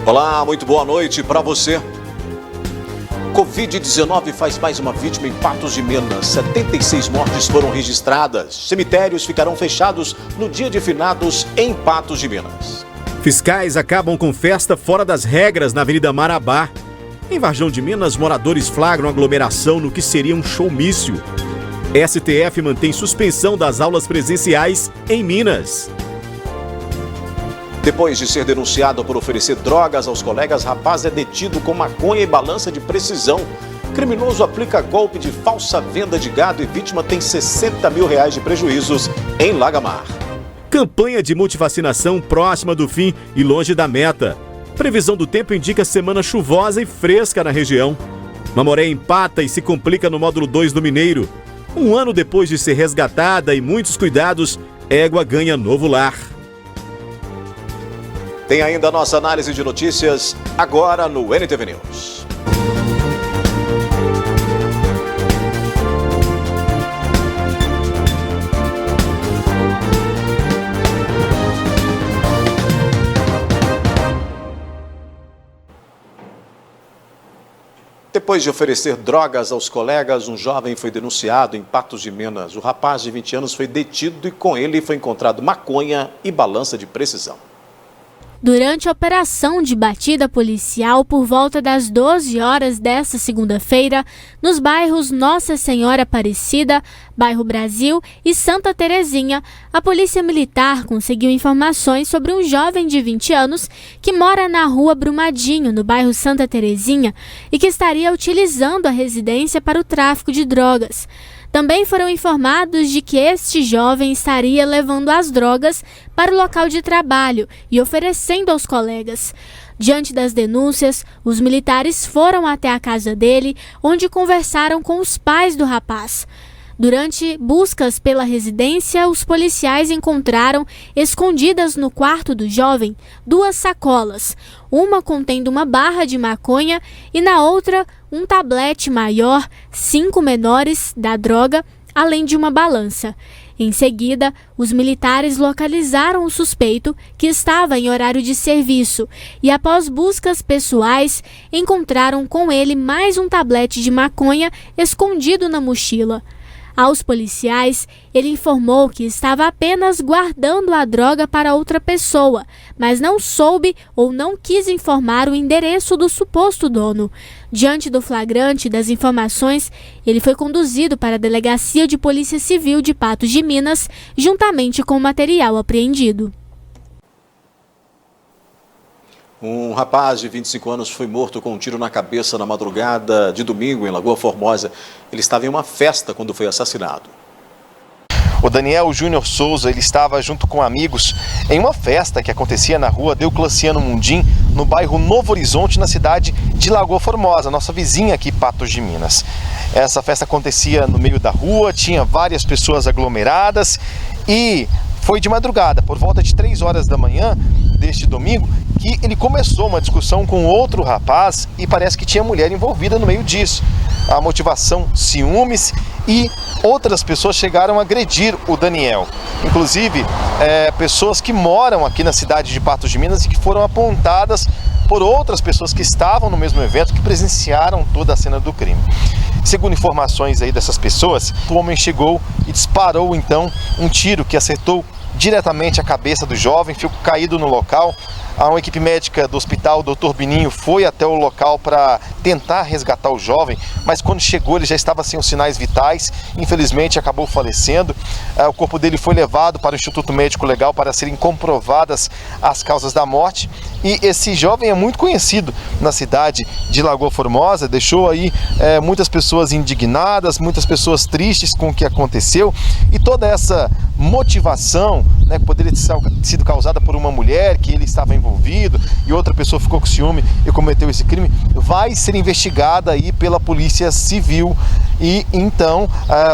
Olá, muito boa noite para você. Covid-19 faz mais uma vítima em Patos de Minas. 76 mortes foram registradas. Cemitérios ficarão fechados no dia de finados em Patos de Minas. Fiscais acabam com festa fora das regras na Avenida Marabá. Em Varjão de Minas, moradores flagram aglomeração no que seria um showmício. STF mantém suspensão das aulas presenciais em Minas. Depois de ser denunciado por oferecer drogas aos colegas, rapaz é detido com maconha e balança de precisão. Criminoso aplica golpe de falsa venda de gado e vítima tem R$60 mil de prejuízos em Lagamar. Campanha de multivacinação próxima do fim e longe da meta. Previsão do tempo indica semana chuvosa e fresca na região. Mamoré empata e se complica no módulo 2 do Mineiro. Um ano depois de ser resgatada e muitos cuidados, égua ganha novo lar. Tem ainda a nossa análise de notícias agora no NTV News. Depois de oferecer drogas aos colegas, um jovem foi denunciado em Patos de Minas. O rapaz de 20 anos foi detido e com ele foi encontrado maconha e balança de precisão. Durante a operação de batida policial por volta das 12 horas desta segunda-feira, nos bairros Nossa Senhora Aparecida, Bairro Brasil e Santa Terezinha, a Polícia Militar conseguiu informações sobre um jovem de 20 anos que mora na Rua Brumadinho, no bairro Santa Terezinha, e que estaria utilizando a residência para o tráfico de drogas. Também foram informados de que este jovem estaria levando as drogas para o local de trabalho e oferecendo aos colegas. Diante das denúncias, os militares foram até a casa dele, onde conversaram com os pais do rapaz. Durante buscas pela residência, os policiais encontraram, escondidas no quarto do jovem, 2 sacolas, uma contendo uma barra de maconha e na outra um tablete maior, 5 menores da droga, além de uma balança. Em seguida, os militares localizaram o suspeito, que estava em horário de serviço, e após buscas pessoais, encontraram com ele mais um tablete de maconha escondido na mochila. Aos policiais, ele informou que estava apenas guardando a droga para outra pessoa, mas não soube ou não quis informar o endereço do suposto dono. Diante do flagrante das informações, ele foi conduzido para a Delegacia de Polícia Civil de Patos de Minas, juntamente com o material apreendido. Um rapaz de 25 anos foi morto com um tiro na cabeça na madrugada de domingo em Lagoa Formosa. Ele estava em uma festa quando foi assassinado. O Daniel Júnior Souza, ele estava junto com amigos em uma festa que acontecia na rua Deocleciano Mundim, no bairro Novo Horizonte, na cidade de Lagoa Formosa, nossa vizinha aqui, Patos de Minas. Essa festa acontecia no meio da rua, tinha várias pessoas aglomeradas e foi de madrugada, por volta de 3 horas da manhã deste domingo, que ele começou uma discussão com outro rapaz e parece que tinha mulher envolvida no meio disso. A motivação, ciúmes, e outras pessoas chegaram a agredir o Daniel. Inclusive, pessoas que moram aqui na cidade de Patos de Minas e que foram apontadas por outras pessoas que estavam no mesmo evento, que presenciaram toda a cena do crime. Segundo informações aí dessas pessoas, o homem chegou e disparou então um tiro que acertou diretamente a cabeça do jovem, ficou caído no local. Uma equipe médica do hospital Dr. Bininho foi até o local para tentar resgatar o jovem, mas quando chegou ele já estava sem os sinais vitais, infelizmente acabou falecendo. O corpo dele foi levado para o Instituto Médico Legal para serem comprovadas as causas da morte. E esse jovem é muito conhecido na cidade de Lagoa Formosa, deixou aí muitas pessoas indignadas, muitas pessoas tristes com o que aconteceu, e toda essa motivação, né, que poderia ter sido causada por uma mulher que ele estava envolvido e outra pessoa ficou com ciúme e cometeu esse crime, vai ser investigada aí pela Polícia Civil e então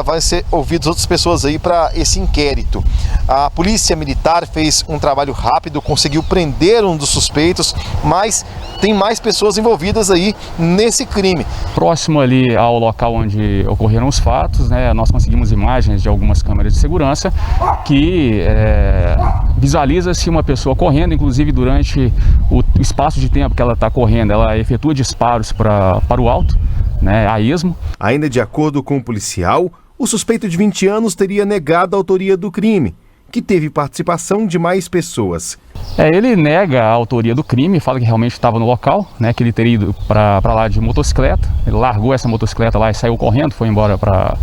vai ser ouvidos outras pessoas aí para esse inquérito. A polícia militar fez um trabalho rápido, conseguiu prender um dos suspeitos, mas tem mais pessoas envolvidas aí nesse crime. Próximo ali ao local onde ocorreram os fatos, né, nós conseguimos imagens de algumas câmeras de segurança que visualiza-se uma pessoa correndo, inclusive durante o espaço de tempo que ela está correndo, ela efetua disparos para o alto, né, a esmo. Ainda de acordo com o policial, o suspeito de 20 anos teria negado a autoria do crime, que teve participação de mais pessoas. Ele nega a autoria do crime, fala que realmente estava no local, né, que ele teria ido para lá de motocicleta. Ele largou essa motocicleta lá e saiu correndo, foi embora para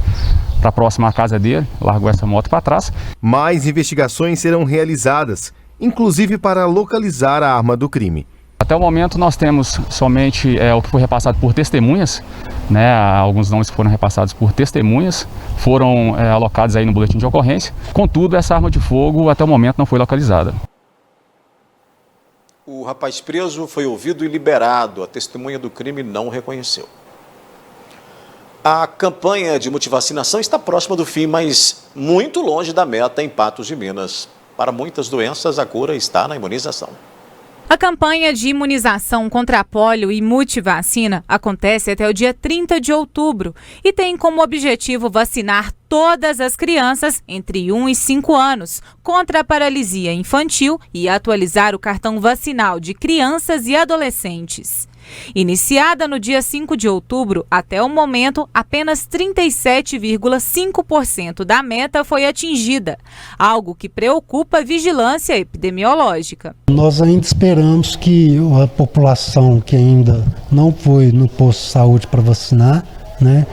próxima à casa dele, largou essa moto para trás. Mais investigações serão realizadas, inclusive para localizar a arma do crime. Até o momento nós temos somente o que foi repassado por testemunhas, né, alguns nomes que foram repassados por testemunhas, foram alocados aí no boletim de ocorrência. Contudo, essa arma de fogo até o momento não foi localizada. O rapaz preso foi ouvido e liberado. A testemunha do crime não reconheceu. A campanha de multivacinação está próxima do fim, mas muito longe da meta em Patos de Minas. Para muitas doenças, a cura está na imunização. A campanha de imunização contra a pólio e multivacina acontece até o dia 30 de outubro e tem como objetivo vacinar todas as crianças entre 1 e 5 anos contra a paralisia infantil e atualizar o cartão vacinal de crianças e adolescentes. Iniciada no dia 5 de outubro, até o momento, apenas 37,5% da meta foi atingida, algo que preocupa a vigilância epidemiológica. Nós ainda esperamos que a população que ainda não foi no posto de saúde para vacinar, né,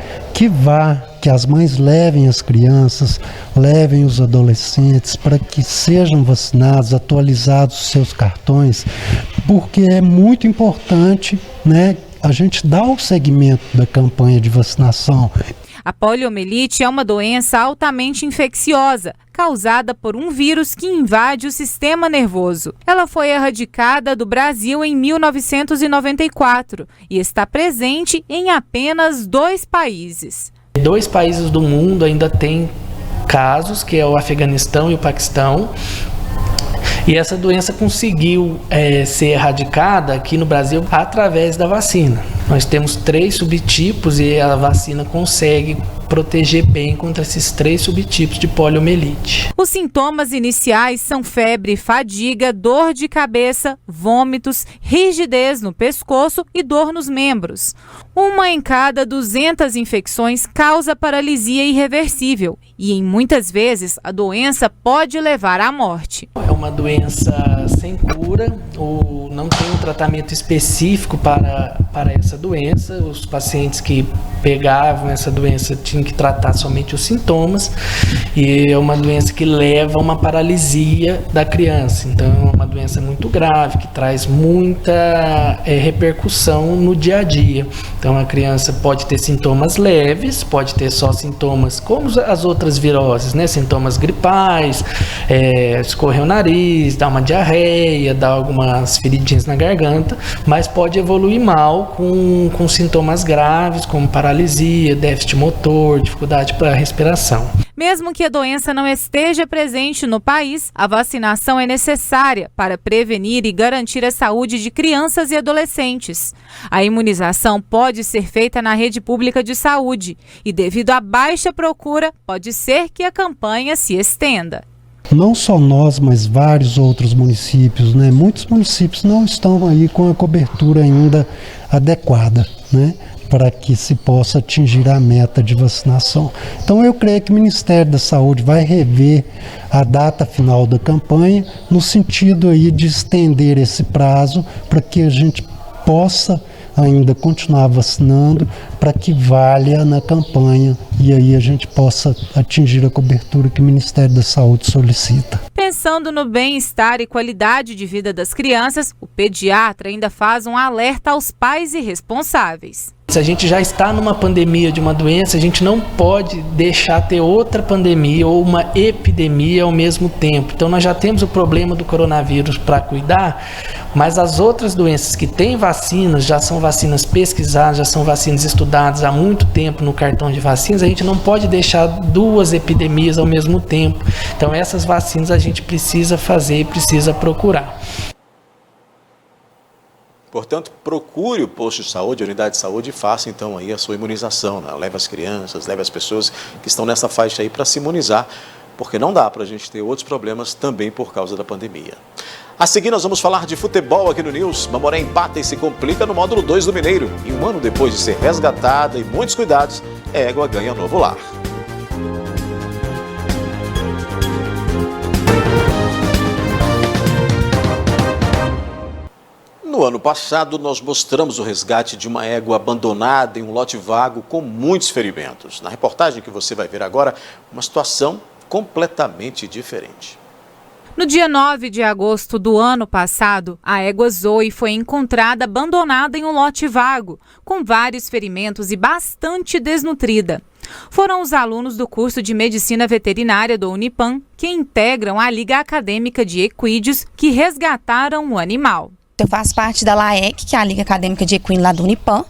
que as mães levem as crianças, levem os adolescentes para que sejam vacinados, atualizados os seus cartões, porque é muito importante, né, a gente dar o segmento da campanha de vacinação. A poliomielite é uma doença altamente infecciosa, causada por um vírus que invade o sistema nervoso. Ela foi erradicada do Brasil em 1994 e está presente em apenas 2 países. 2 países do mundo ainda têm casos, que é o Afeganistão e o Paquistão. E essa doença conseguiu ser erradicada aqui no Brasil através da vacina. Nós temos 3 subtipos e a vacina consegue proteger bem contra esses 3 subtipos de poliomielite. Os sintomas iniciais são febre, fadiga, dor de cabeça, vômitos, rigidez no pescoço e dor nos membros. 1 em cada 200 infecções causa paralisia irreversível e, em muitas vezes, a doença pode levar à morte. É uma doença sem cura, ou não tem um tratamento específico para essa doença. Os pacientes que pegavam essa doença tinham que tratar somente os sintomas, e é uma doença que leva a uma paralisia da criança. Então é uma doença muito grave, que traz muita repercussão no dia a dia. Então a criança pode ter sintomas leves, pode ter só sintomas como as outras viroses, né? Sintomas gripais, escorrer o nariz, dar uma diarreia, dar algumas feridinhas na garganta, mas pode evoluir mal com sintomas graves, como paralisia, déficit motor, dificuldade para a respiração. Mesmo que a doença não esteja presente no país, a vacinação é necessária para prevenir e garantir a saúde de crianças e adolescentes. A imunização pode ser feita na rede pública de saúde e, devido à baixa procura, pode ser que a campanha se estenda. Não só nós, mas vários outros municípios, né? Muitos municípios não estão aí com a cobertura ainda adequada, né, para que se possa atingir a meta de vacinação. Então eu creio que o Ministério da Saúde vai rever a data final da campanha no sentido aí de estender esse prazo para que a gente possa ainda continuar vacinando, para que valha na campanha e aí a gente possa atingir a cobertura que o Ministério da Saúde solicita. Pensando no bem-estar e qualidade de vida das crianças, o pediatra ainda faz um alerta aos pais e responsáveis. Se a gente já está numa pandemia de uma doença, a gente não pode deixar ter outra pandemia ou uma epidemia ao mesmo tempo. Então nós já temos o problema do coronavírus para cuidar, mas as outras doenças que têm vacinas, já são vacinas pesquisadas, já são vacinas estudadas há muito tempo no cartão de vacinas, a gente não pode deixar duas epidemias ao mesmo tempo. Então essas vacinas a gente precisa fazer e precisa procurar. Portanto, procure o posto de saúde, a unidade de saúde e faça então aí a sua imunização, né? Leve as crianças, leve as pessoas que estão nessa faixa aí para se imunizar, porque não dá para a gente ter outros problemas também por causa da pandemia. A seguir nós vamos falar de futebol aqui no News. Mamoré empata e se complica no módulo 2 do Mineiro. E um ano depois de ser resgatada e muitos cuidados, Égua ganha novo lar. No ano passado, nós mostramos o resgate de uma égua abandonada em um lote vago com muitos ferimentos. Na reportagem que você vai ver agora, uma situação completamente diferente. No dia 9 de agosto do ano passado, a égua Zoe foi encontrada abandonada em um lote vago, com vários ferimentos e bastante desnutrida. Foram os alunos do curso de Medicina Veterinária do Unipam, que integram a Liga Acadêmica de Equídeos, que resgataram o animal. Eu faço parte da LAEC, que é a Liga Acadêmica de Equino lá do Unipam,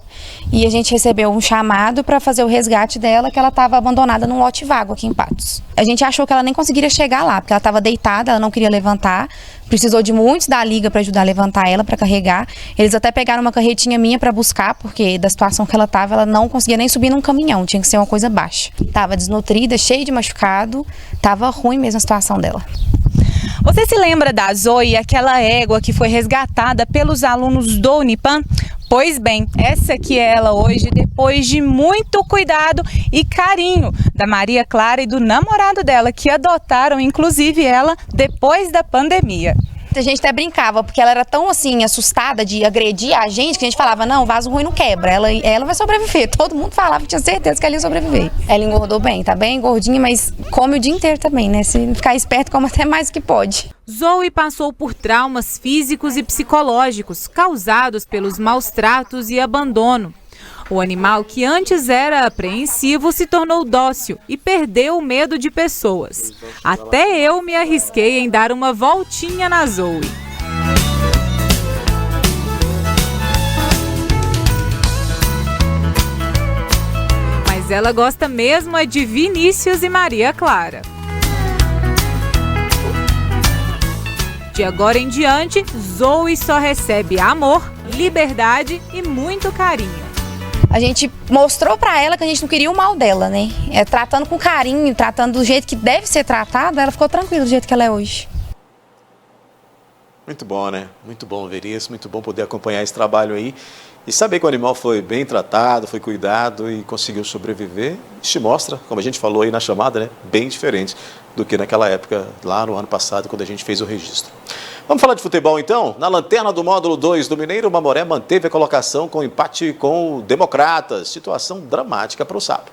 e a gente recebeu um chamado para fazer o resgate dela, que ela estava abandonada num lote vago aqui em Patos. A gente achou que ela nem conseguiria chegar lá, porque ela estava deitada, ela não queria levantar, precisou de muitos da Liga para ajudar a levantar ela, para carregar. Eles até pegaram uma carretinha minha para buscar, porque da situação que ela estava, ela não conseguia nem subir num caminhão, tinha que ser uma coisa baixa. Estava desnutrida, cheia de machucado, estava ruim mesmo a situação dela. Você se lembra da Zoe, aquela égua que foi resgatada pelos alunos do Unipam? Pois bem, essa aqui é ela hoje, depois de muito cuidado e carinho da Maria Clara e do namorado dela, que adotaram, inclusive ela, depois da pandemia. A gente até brincava, porque ela era tão assim, assustada de agredir a gente, que a gente falava, não, vaso ruim não quebra, ela vai sobreviver. Todo mundo falava, tinha certeza que ela ia sobreviver. Ela engordou bem, tá bem gordinha, mas come o dia inteiro também, né? Se ficar esperto, come até mais do que pode. Zoe passou por traumas físicos e psicológicos causados pelos maus tratos e abandono. O animal, que antes era apreensivo, se tornou dócil e perdeu o medo de pessoas. Até eu me arrisquei em dar uma voltinha na Zoe. Mas ela gosta mesmo é de Vinícius e Maria Clara. De agora em diante, Zoe só recebe amor, liberdade e muito carinho. A gente mostrou pra ela que a gente não queria o mal dela, né? Tratando com carinho, tratando do jeito que deve ser tratada, ela ficou tranquila do jeito que ela é hoje. Muito bom, né? Muito bom ver isso, muito bom poder acompanhar esse trabalho aí e saber que o animal foi bem tratado, foi cuidado e conseguiu sobreviver. Isso mostra, como a gente falou aí na chamada, né? Bem diferente do que naquela época, lá no ano passado, quando a gente fez o registro. Vamos falar de futebol então? Na lanterna do módulo 2 do Mineiro, o Mamoré manteve a colocação com empate com o Democratas. Situação dramática para o Sapo.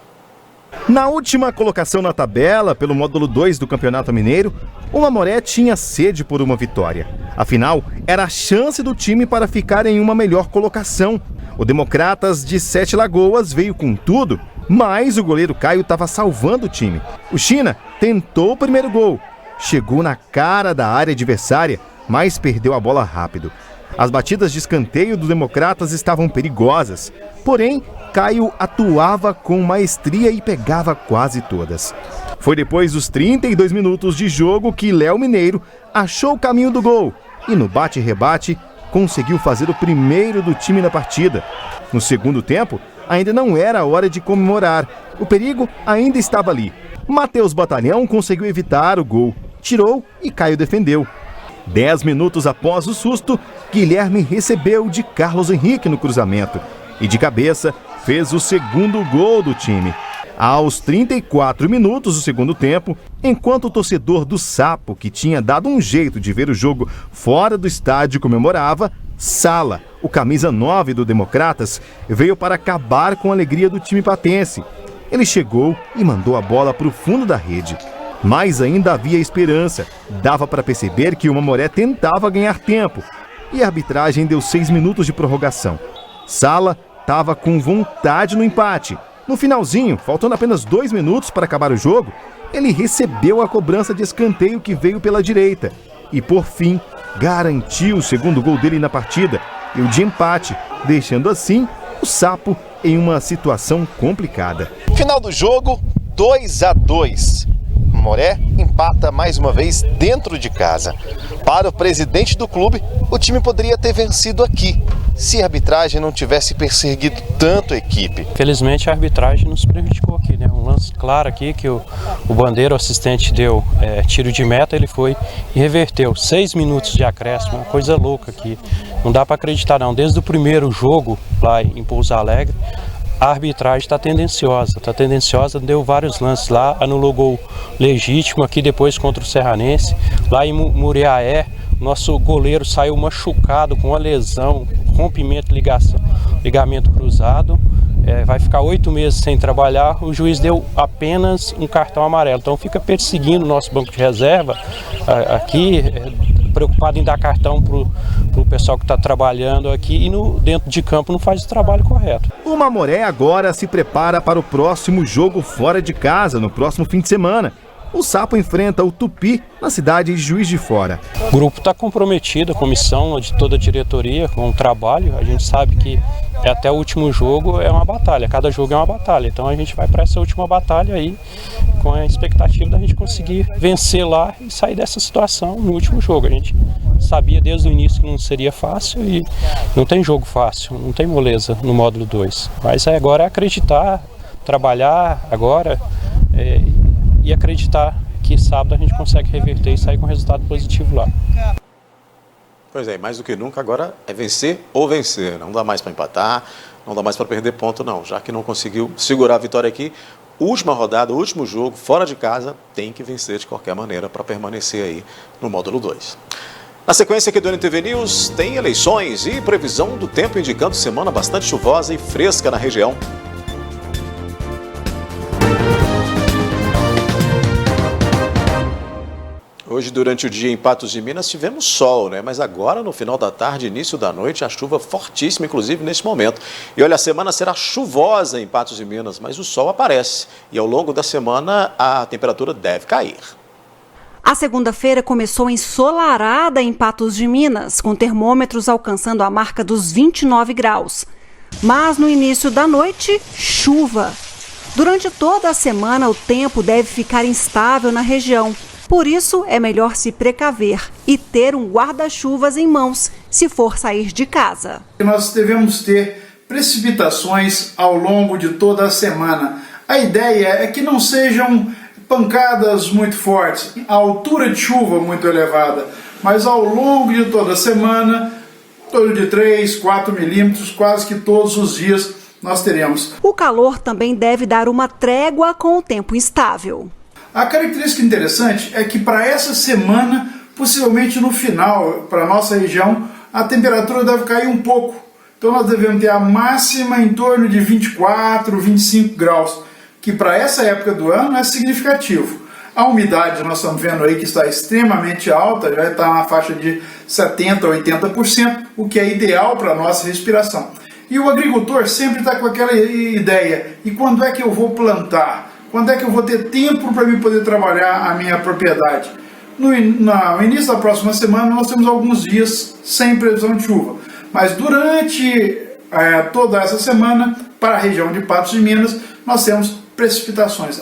Na última colocação na tabela, pelo módulo 2 do Campeonato Mineiro, o Mamoré tinha sede por uma vitória. Afinal, era a chance do time para ficar em uma melhor colocação. O Democratas de Sete Lagoas veio com tudo, mas o goleiro Caio estava salvando o time. O China tentou o primeiro gol, chegou na cara da área adversária, mas perdeu a bola rápido. As batidas de escanteio do Democratas estavam perigosas, porém, Caio atuava com maestria e pegava quase todas. Foi depois dos 32 minutos de jogo que Léo Mineiro achou o caminho do gol e no bate-rebate conseguiu fazer o primeiro do time na partida. No segundo tempo, ainda não era a hora de comemorar. O perigo ainda estava ali. Matheus Batalhão conseguiu evitar o gol, tirou e Caio defendeu. 10 minutos após o susto, Guilherme recebeu de Carlos Henrique no cruzamento e de cabeça fez o segundo gol do time. Aos 34 minutos do segundo tempo, enquanto o torcedor do Sapo, que tinha dado um jeito de ver o jogo fora do estádio, comemorava, Sala, o camisa 9 do Democratas, veio para acabar com a alegria do time patense. Ele chegou e mandou a bola para o fundo da rede. Mas ainda havia esperança. Dava para perceber que o Mamoré tentava ganhar tempo. E a arbitragem deu 6 minutos de prorrogação. Sala estava com vontade no empate. No finalzinho, faltando apenas 2 minutos para acabar o jogo, ele recebeu a cobrança de escanteio que veio pela direita. E, por fim, garantiu o segundo gol dele na partida e o de empate, deixando assim o Sapo em uma situação complicada. Final do jogo, 2-2. Mamoré empata mais uma vez dentro de casa. Para o presidente do clube, o time poderia ter vencido aqui, se a arbitragem não tivesse perseguido tanto a equipe. Felizmente a arbitragem nos prejudicou aqui, né? Um lance claro aqui que o Bandeira, o assistente, deu tiro de meta, ele foi e reverteu. 6 minutos de acréscimo, uma coisa louca aqui. Não dá para acreditar não. Desde o primeiro jogo lá em Pouso Alegre, a arbitragem está tendenciosa, deu vários lances lá, anulou gol legítimo aqui depois contra o Serranense. Lá em Muriaé, nosso goleiro saiu machucado com uma lesão, rompimento de ligamento cruzado. Vai ficar 8 meses sem trabalhar, o juiz deu apenas um cartão amarelo. Então fica perseguindo o nosso banco de reserva aqui, preocupado em dar cartão para o pessoal que está trabalhando aqui e dentro de campo não faz o trabalho correto. O Mamoré agora se prepara para o próximo jogo fora de casa, no próximo fim de semana. O Sapo enfrenta o Tupi na cidade de Juiz de Fora. O grupo está comprometido, a comissão de toda a diretoria com o trabalho. A gente sabe que até o último jogo é uma batalha, cada jogo é uma batalha. Então a gente vai para essa última batalha aí com a expectativa da gente conseguir vencer lá e sair dessa situação no último jogo. A gente sabia desde o início que não seria fácil e não tem jogo fácil, não tem moleza no módulo 2. Mas agora é acreditar, trabalhar agora e acreditar que sábado a gente consegue reverter e sair com resultado positivo lá. Pois é, mais do que nunca agora é vencer ou vencer. Não dá mais para empatar, não dá mais para perder ponto não. Já que não conseguiu segurar a vitória aqui, última rodada, último jogo, fora de casa, tem que vencer de qualquer maneira para permanecer aí no módulo 2. Na sequência aqui do NTV News, tem eleições e previsão do tempo indicando semana bastante chuvosa e fresca na região. Hoje, durante o dia em Patos de Minas, tivemos sol, né? Mas agora, no final da tarde, início da noite, a chuva fortíssima, inclusive nesse momento. E olha, a semana será chuvosa em Patos de Minas, mas o sol aparece. E ao longo da semana, a temperatura deve cair. A segunda-feira começou ensolarada em Patos de Minas, com termômetros alcançando a marca dos 29 graus. Mas no início da noite, chuva. Durante toda a semana, o tempo deve ficar instável na região. Por isso, é melhor se precaver e ter um guarda-chuvas em mãos se for sair de casa. Nós devemos ter precipitações ao longo de toda a semana. A ideia é que não sejam pancadas muito fortes, a altura de chuva muito elevada, mas ao longo de toda a semana, em torno de 3, 4 milímetros, quase que todos os dias nós teremos. O calor também deve dar uma trégua com o tempo instável. A característica interessante é que para essa semana, possivelmente no final, para a nossa região, a temperatura deve cair um pouco. Então nós devemos ter a máxima em torno de 24, 25 graus, que para essa época do ano é significativo. A umidade nós estamos vendo aí que está extremamente alta, já está na faixa de 70% a 80%, o que é ideal para a nossa respiração. E o agricultor sempre está com aquela ideia, e quando é que eu vou plantar? Quando é que eu vou ter tempo para mim poder trabalhar a minha propriedade? No início da próxima semana nós temos alguns dias sem previsão de chuva. Mas durante toda essa semana, para a região de Patos de Minas, nós temos precipitações.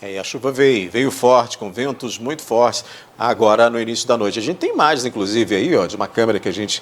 E a chuva veio forte, com ventos muito fortes, agora no início da noite. A gente tem imagens, inclusive, aí, ó, de uma câmera que a gente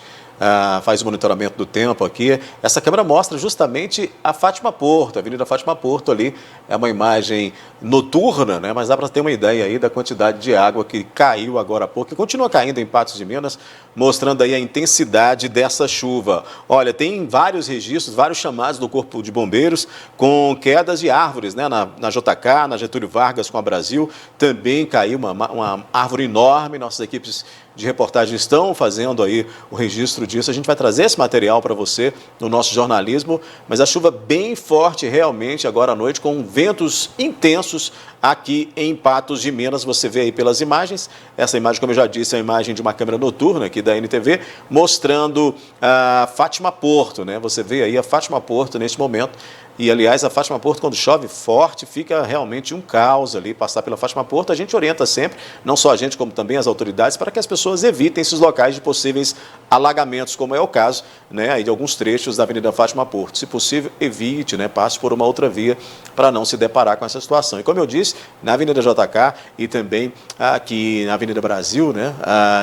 faz o monitoramento do tempo aqui. Essa câmera mostra justamente a Fátima Porto, a Avenida Fátima Porto ali. É uma imagem noturna, né? Mas dá para ter uma ideia aí da quantidade de água que caiu agora há pouco, que continua caindo em Patos de Minas, mostrando aí a intensidade dessa chuva. Olha, tem vários registros, vários chamados do Corpo de Bombeiros com quedas de árvores, né? Na JK, na Getúlio Vargas com a Brasil, também caiu uma árvore enorme. Nossas equipes de reportagem estão fazendo aí o registro disso. A gente vai trazer esse material para você no nosso jornalismo, mas a chuva bem forte realmente agora à noite, com ventos intensos aqui em Patos de Minas. Você vê aí pelas imagens, essa imagem, como eu já disse, é a imagem de uma câmera noturna aqui da NTV, mostrando a Fátima Porto, né? Você vê aí a Fátima Porto neste momento. E, aliás, a Fátima Porto, quando chove forte, fica realmente um caos ali, passar pela Fátima Porto. A gente orienta sempre, não só a gente, como também as autoridades, para que as pessoas evitem esses locais de possíveis alagamentos, como é o caso, né, aí de alguns trechos da Avenida Fátima Porto. Se possível, evite, né, passe por uma outra via para não se deparar com essa situação. E, como eu disse, na Avenida JK e também aqui na Avenida Brasil, né,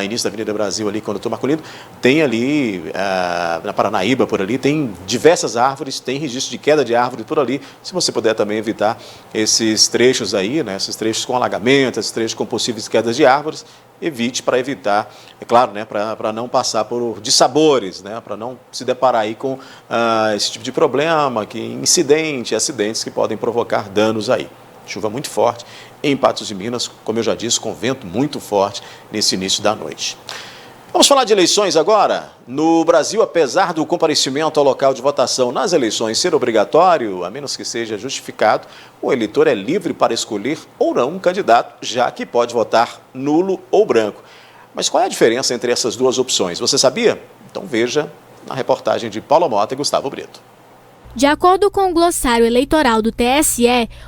início da Avenida Brasil ali, quando eu estou marcolindo, tem ali, na Paranaíba, por ali, tem diversas árvores, tem registro de queda de árvore por ali. Se você puder também evitar esses trechos aí, né, esses trechos com alagamento, esses trechos com possíveis quedas de árvores, evite, para evitar, é claro, né, para não passar por dissabores, né, para não se deparar aí com esse tipo de problema, acidentes que podem provocar danos aí. Chuva muito forte em Patos de Minas, como eu já disse, com vento muito forte nesse início da noite. Vamos falar de eleições agora. No Brasil, apesar do comparecimento ao local de votação nas eleições ser obrigatório, a menos que seja justificado, o eleitor é livre para escolher ou não um candidato, já que pode votar nulo ou branco. Mas qual é a diferença entre essas duas opções? Você sabia? Então veja na reportagem de Paulo Mota e Gustavo Brito. De acordo com o glossário eleitoral do TSE,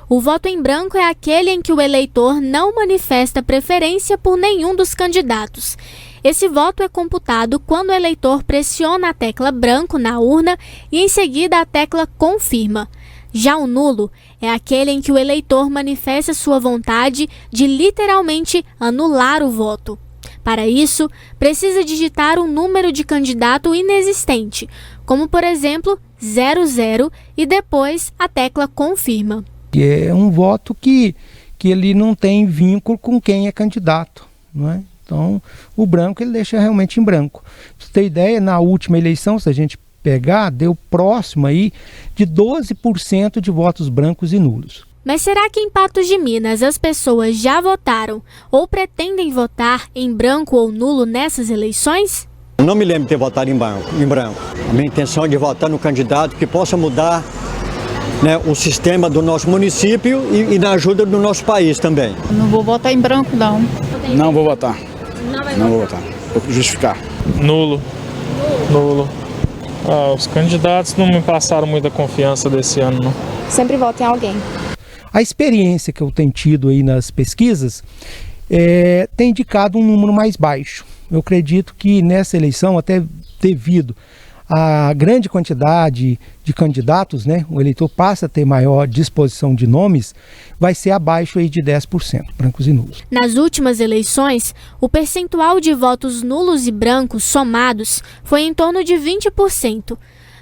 o voto em branco é aquele em que o eleitor não manifesta preferência por nenhum dos candidatos. Esse voto é computado quando o eleitor pressiona a tecla branco na urna e em seguida a tecla confirma. Já o nulo é aquele em que o eleitor manifesta sua vontade de literalmente anular o voto. Para isso, precisa digitar um número de candidato inexistente, como por exemplo 00, e depois a tecla confirma. É um voto que ele não tem vínculo com quem é candidato, não é? Então, o branco ele deixa realmente em branco. Pra você ter ideia, na última eleição, se a gente pegar, deu próximo aí de 12% de votos brancos e nulos. Mas será que em Patos de Minas as pessoas já votaram ou pretendem votar em branco ou nulo nessas eleições? Não me lembro de ter votado em branco. A minha intenção é de votar no candidato que possa mudar, né, o sistema do nosso município e na ajuda do nosso país também. Não vou votar em branco, não. Não vou votar. Não vou votar. Vou justificar. Nulo. Os candidatos não me passaram muita confiança desse ano, não. Sempre voto em alguém. A experiência que eu tenho tido aí nas pesquisas tem indicado um número mais baixo. Eu acredito que nessa eleição, até devido à grande quantidade de candidatos, né, o eleitor passa a ter maior disposição de nomes, vai ser abaixo aí de 10%, brancos e nulos. Nas últimas eleições, o percentual de votos nulos e brancos somados foi em torno de 20%.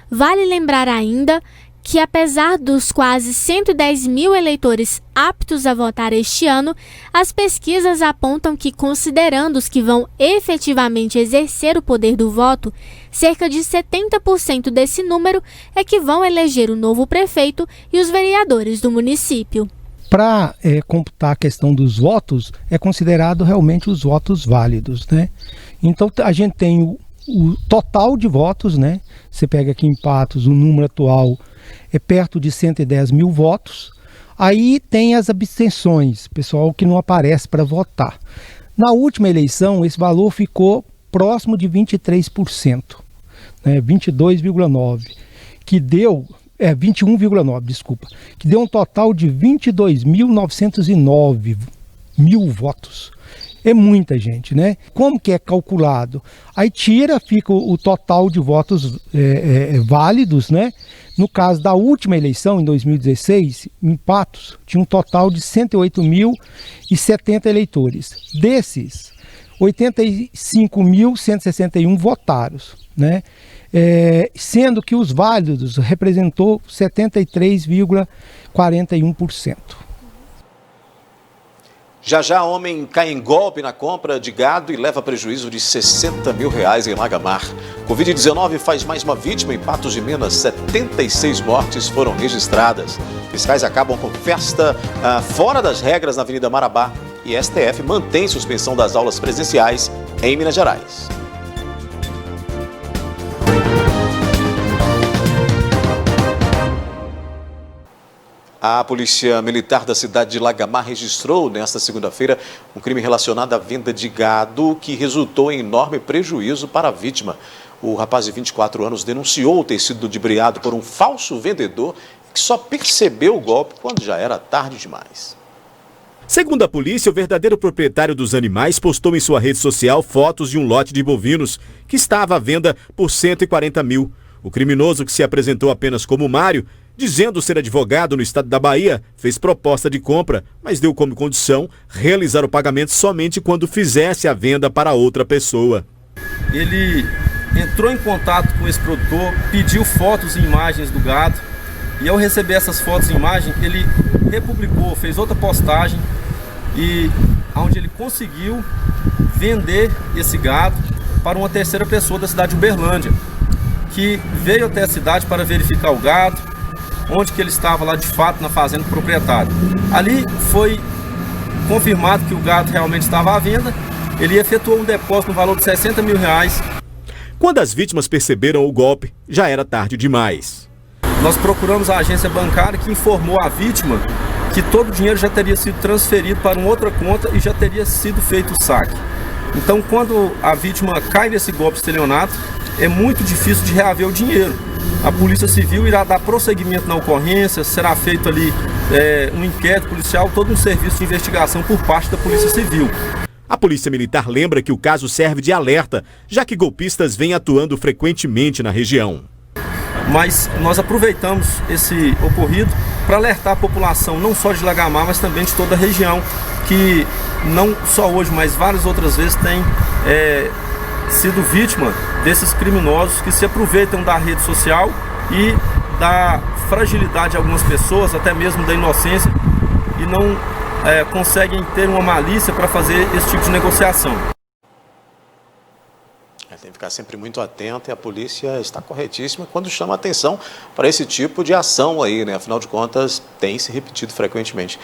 Vale lembrar ainda que, apesar dos quase 110 mil eleitores aptos a votar este ano, as pesquisas apontam que, considerando os que vão efetivamente exercer o poder do voto, cerca de 70% desse número é que vão eleger o novo prefeito e os vereadores do município. Para computar a questão dos votos, é considerado realmente os votos válidos, né? Então a gente tem o total de votos, né? Você pega aqui em Patos, o número atual é perto de 110 mil votos. Aí tem as abstenções, pessoal que não aparece para votar. Na última eleição, esse valor ficou próximo de 23%, né? 22,9%, que deu 21,9%, desculpa, que deu um total de 22.909 mil votos. É muita gente, né? Como que é calculado? Aí fica o total de votos válidos, né? No caso da última eleição, em 2016, em Patos, tinha um total de 108.070 eleitores. Desses, 85.161 votaram, né? Sendo que os válidos representou 73,41%. Já homem cai em golpe na compra de gado e leva prejuízo de R$60 mil em Lagamar. Covid-19 faz mais uma vítima em Patos de Minas. 76 mortes foram registradas. Fiscais acabam com festa fora das regras na Avenida Marabá. E STF mantém suspensão das aulas presenciais em Minas Gerais. A Polícia Militar da cidade de Lagamar registrou nesta segunda-feira um crime relacionado à venda de gado que resultou em enorme prejuízo para a vítima. O rapaz de 24 anos denunciou ter sido ludibriado por um falso vendedor que só percebeu o golpe quando já era tarde demais. Segundo a polícia, o verdadeiro proprietário dos animais postou em sua rede social fotos de um lote de bovinos que estava à venda por 140 mil. O criminoso, que se apresentou apenas como Mário, dizendo ser advogado no estado da Bahia, fez proposta de compra, mas deu como condição realizar o pagamento somente quando fizesse a venda para outra pessoa. Ele entrou em contato com esse produtor, pediu fotos e imagens do gado, e ao receber essas fotos e imagens, ele republicou, fez outra postagem, e onde ele conseguiu vender esse gado para uma terceira pessoa da cidade de Uberlândia, que veio até a cidade para verificar o gado, onde que ele estava lá de fato na fazenda do proprietário. Ali foi confirmado que o gado realmente estava à venda. Ele efetuou um depósito no valor de 60 mil reais. Quando as vítimas perceberam o golpe, já era tarde demais. Nós procuramos a agência bancária, que informou a vítima que todo o dinheiro já teria sido transferido para uma outra conta e já teria sido feito o saque. Então, quando a vítima cai nesse golpe de estelionato, é muito difícil de reaver o dinheiro. A Polícia Civil irá dar prosseguimento na ocorrência, será feito ali um inquérito policial, todo um serviço de investigação por parte da Polícia Civil. A Polícia Militar lembra que o caso serve de alerta, já que golpistas vêm atuando frequentemente na região. Mas nós aproveitamos esse ocorrido para alertar a população, não só de Lagamar, mas também de toda a região, que não só hoje, mas várias outras vezes tem sido vítima desses criminosos que se aproveitam da rede social e da fragilidade de algumas pessoas, até mesmo da inocência, e não conseguem ter uma malícia para fazer esse tipo de negociação. Tem que ficar sempre muito atento, e a polícia está corretíssima quando chama atenção para esse tipo de ação aí, né? Afinal de contas, tem se repetido frequentemente.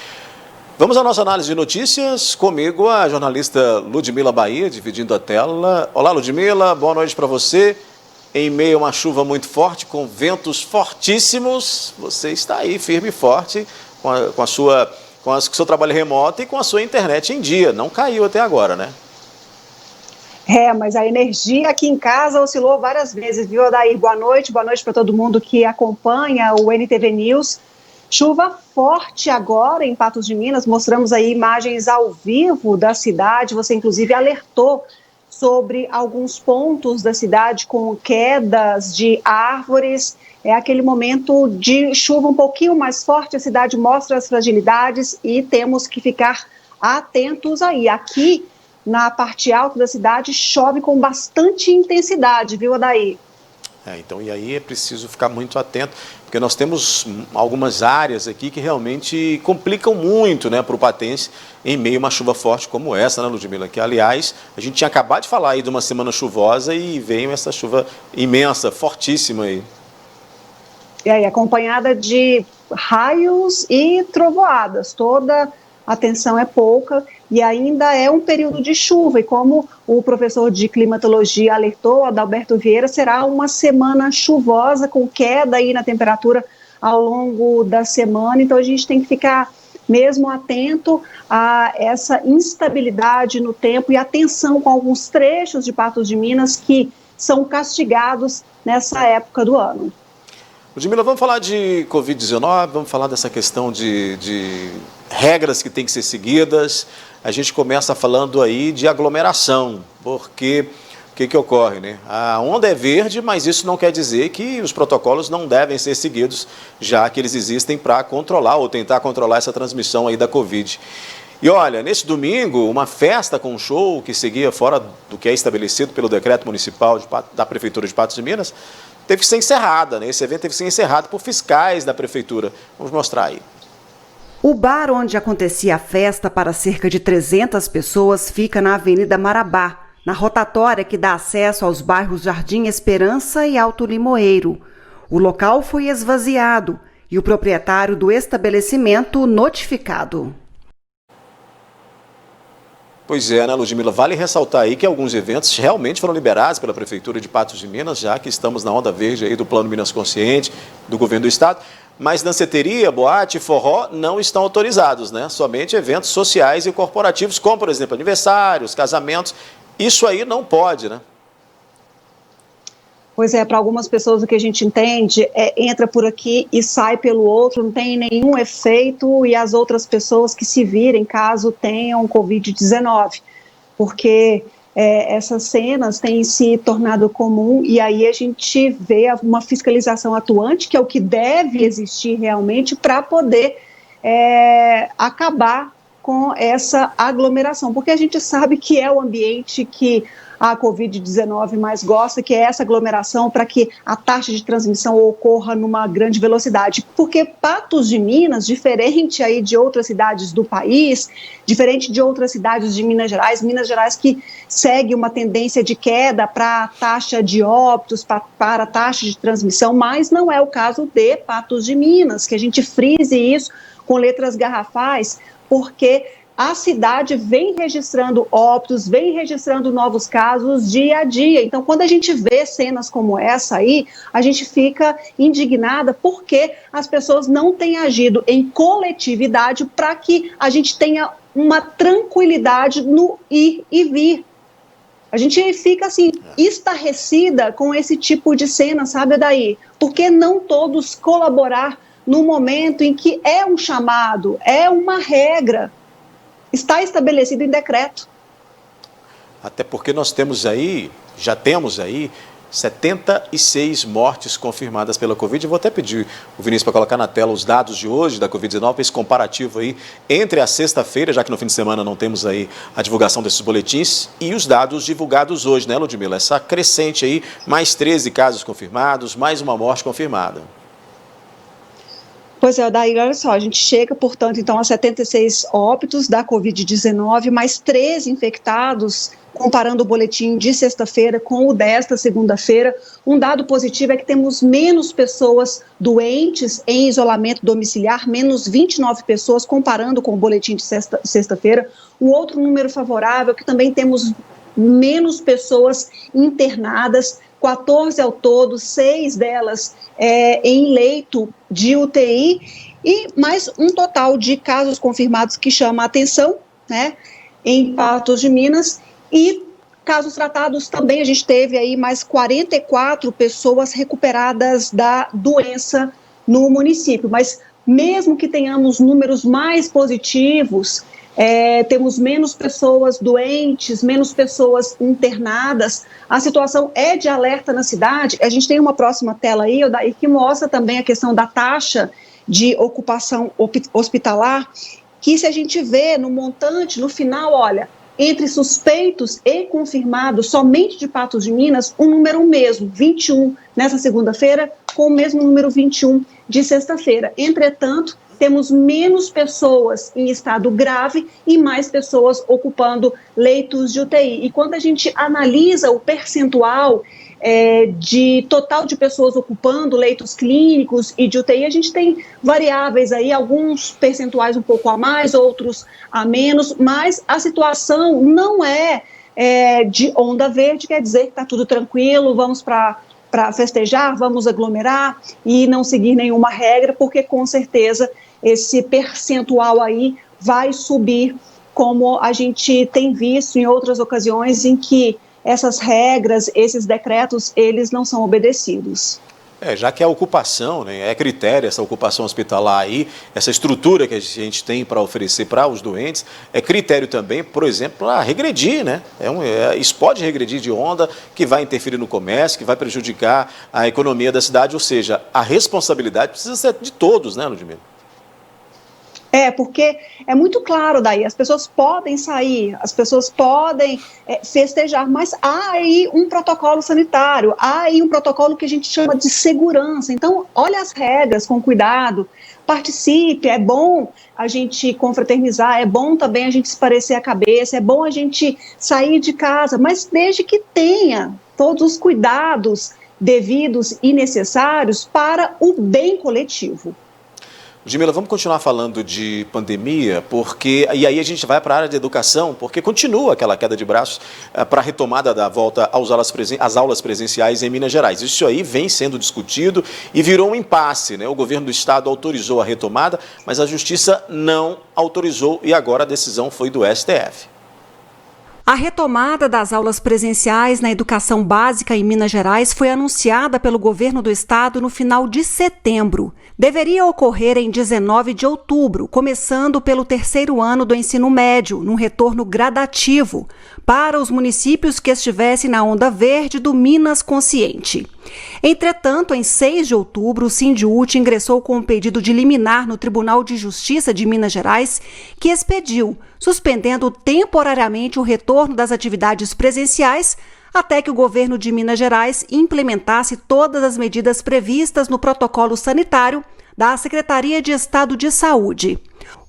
Vamos à nossa análise de notícias. Comigo, a jornalista Ludmila Bahia, dividindo a tela. Olá, Ludmila, boa noite para você. Em meio a uma chuva muito forte, com ventos fortíssimos, você está aí firme e forte com o seu trabalho remoto e com a sua internet em dia. Não caiu até agora, né? Mas a energia aqui em casa oscilou várias vezes, viu, Adair? Boa noite para todo mundo que acompanha o NTV News. Chuva forte agora em Patos de Minas, mostramos aí imagens ao vivo da cidade, você inclusive alertou sobre alguns pontos da cidade com quedas de árvores. É aquele momento de chuva um pouquinho mais forte, a cidade mostra as fragilidades e temos que ficar atentos aí. Aqui na parte alta da cidade chove com bastante intensidade, viu, Adair? Então, e aí é preciso ficar muito atento, porque nós temos algumas áreas aqui que realmente complicam muito, né, para o patense em meio a uma chuva forte como essa, né, Ludmila? Que, aliás, a gente tinha acabado de falar aí de uma semana chuvosa e veio essa chuva imensa, fortíssima aí. E aí, acompanhada de raios e trovoadas, toda a atenção é pouca e ainda é um período de chuva, e como o professor de climatologia alertou, Adalberto Vieira, será uma semana chuvosa com queda aí na temperatura ao longo da semana, então a gente tem que ficar mesmo atento a essa instabilidade no tempo e atenção com alguns trechos de Patos de Minas que são castigados nessa época do ano. Ludmila, vamos falar de Covid-19, vamos falar dessa questão de regras que têm que ser seguidas. A gente começa falando aí de aglomeração, porque o que ocorre, né? A onda é verde, mas isso não quer dizer que os protocolos não devem ser seguidos, já que eles existem para controlar ou tentar controlar essa transmissão aí da Covid. E olha, nesse domingo, uma festa com show que seguia fora do que é estabelecido pelo decreto municipal da Prefeitura de Patos de Minas, teve que ser encerrada, né? Esse evento teve que ser encerrado por fiscais da Prefeitura. Vamos mostrar aí. O bar onde acontecia a festa para cerca de 300 pessoas fica na Avenida Marabá, na rotatória que dá acesso aos bairros Jardim Esperança e Alto Limoeiro. O local foi esvaziado e o proprietário do estabelecimento notificado. Pois é, né, Ludmila? Vale ressaltar aí que alguns eventos realmente foram liberados pela Prefeitura de Patos de Minas, já que estamos na onda verde aí do Plano Minas Consciente, do governo do estado. Mas danceteria, boate, forró não estão autorizados, né? Somente eventos sociais e corporativos, como, por exemplo, aniversários, casamentos. Isso aí não pode, né? Pois é, para algumas pessoas o que a gente entende entra por aqui e sai pelo outro, não tem nenhum efeito, e as outras pessoas que se virem caso tenham Covid-19, porque essas cenas têm se tornado comum, e aí a gente vê uma fiscalização atuante, que é o que deve existir realmente para poder acabar com essa aglomeração, porque a gente sabe que é o ambiente que a Covid-19 mais gosta, que é essa aglomeração, para que a taxa de transmissão ocorra numa grande velocidade. Porque Patos de Minas, diferente aí de outras cidades do país, diferente de outras cidades de Minas Gerais que segue uma tendência de queda para a taxa de óbitos, para a taxa de transmissão, mas não é o caso de Patos de Minas, que a gente frise isso com letras garrafais, porque a cidade vem registrando óbitos, vem registrando novos casos dia a dia. Então, quando a gente vê cenas como essa aí, a gente fica indignada porque as pessoas não têm agido em coletividade para que a gente tenha uma tranquilidade no ir e vir. A gente fica assim, estarrecida com esse tipo de cena, sabe, Daí? Por que não todos colaborar no momento em que é um chamado, é uma regra? Está estabelecido em decreto. Até porque nós temos aí, já temos aí, 76 mortes confirmadas pela Covid. Eu vou até pedir o Vinícius para colocar na tela os dados de hoje da Covid-19, esse comparativo aí entre a sexta-feira, já que no fim de semana não temos aí a divulgação desses boletins, e os dados divulgados hoje, né, Ludmila? Essa crescente aí, mais 13 casos confirmados, mais uma morte confirmada. Pois é, daí, olha só, a gente chega, portanto, então, a 76 óbitos da Covid-19, mais 13 infectados, comparando o boletim de sexta-feira com o desta segunda-feira. Um dado positivo é que temos menos pessoas doentes em isolamento domiciliar, menos 29 pessoas, comparando com o boletim de sexta-feira. Um outro número favorável é que também temos menos pessoas internadas, 14 ao todo, 6 delas em leito de UTI, e mais um total de casos confirmados que chama a atenção, né, em Patos de Minas, e casos tratados também, a gente teve aí mais 44 pessoas recuperadas da doença no município, mas mesmo que tenhamos números mais positivos, temos menos pessoas doentes, menos pessoas internadas, a situação é de alerta na cidade. A gente tem uma próxima tela aí, que mostra também a questão da taxa de ocupação hospitalar, que se a gente vê no montante, no final, olha, entre suspeitos e confirmados, somente de Patos de Minas, um número mesmo, 21 nessa segunda-feira, com o mesmo número 21 de sexta-feira. Entretanto, temos menos pessoas em estado grave e mais pessoas ocupando leitos de UTI. E quando a gente analisa o percentual de total de pessoas ocupando leitos clínicos e de UTI, a gente tem variáveis aí, alguns percentuais um pouco a mais, outros a menos, mas a situação não é de onda verde, quer dizer que está tudo tranquilo, vamos para festejar, vamos aglomerar e não seguir nenhuma regra, porque com certeza esse percentual aí vai subir, como a gente tem visto em outras ocasiões em que essas regras, esses decretos, eles não são obedecidos. Já que a ocupação, né, é critério, essa ocupação hospitalar aí, essa estrutura que a gente tem para oferecer para os doentes, é critério também, por exemplo, para regredir, né? Isso pode regredir de onda, que vai interferir no comércio, que vai prejudicar a economia da cidade, ou seja, a responsabilidade precisa ser de todos, né, Ludmila? Porque é muito claro daí, as pessoas podem sair, as pessoas podem festejar, mas há aí um protocolo sanitário, há aí um protocolo que a gente chama de segurança. Então, olha as regras com cuidado, participe, é bom a gente confraternizar, é bom também a gente esparecer a cabeça, é bom a gente sair de casa, mas desde que tenha todos os cuidados devidos e necessários para o bem coletivo. Ludmila, vamos continuar falando de pandemia, e aí a gente vai para a área de educação, porque continua aquela queda de braços para a retomada da volta às aulas presenciais em Minas Gerais. Isso aí vem sendo discutido e virou um impasse, né? O governo do estado autorizou a retomada, mas a justiça não autorizou e agora a decisão foi do STF. A retomada das aulas presenciais na educação básica em Minas Gerais foi anunciada pelo governo do estado no final de setembro. Deveria ocorrer em 19 de outubro, começando pelo terceiro ano do ensino médio, num retorno gradativo, para os municípios que estivessem na onda verde do Minas Consciente. Entretanto, em 6 de outubro, o Sindiúti ingressou com um pedido de liminar no Tribunal de Justiça de Minas Gerais, que expediu, suspendendo temporariamente o retorno das atividades presenciais até que o governo de Minas Gerais implementasse todas as medidas previstas no protocolo sanitário da Secretaria de Estado de Saúde.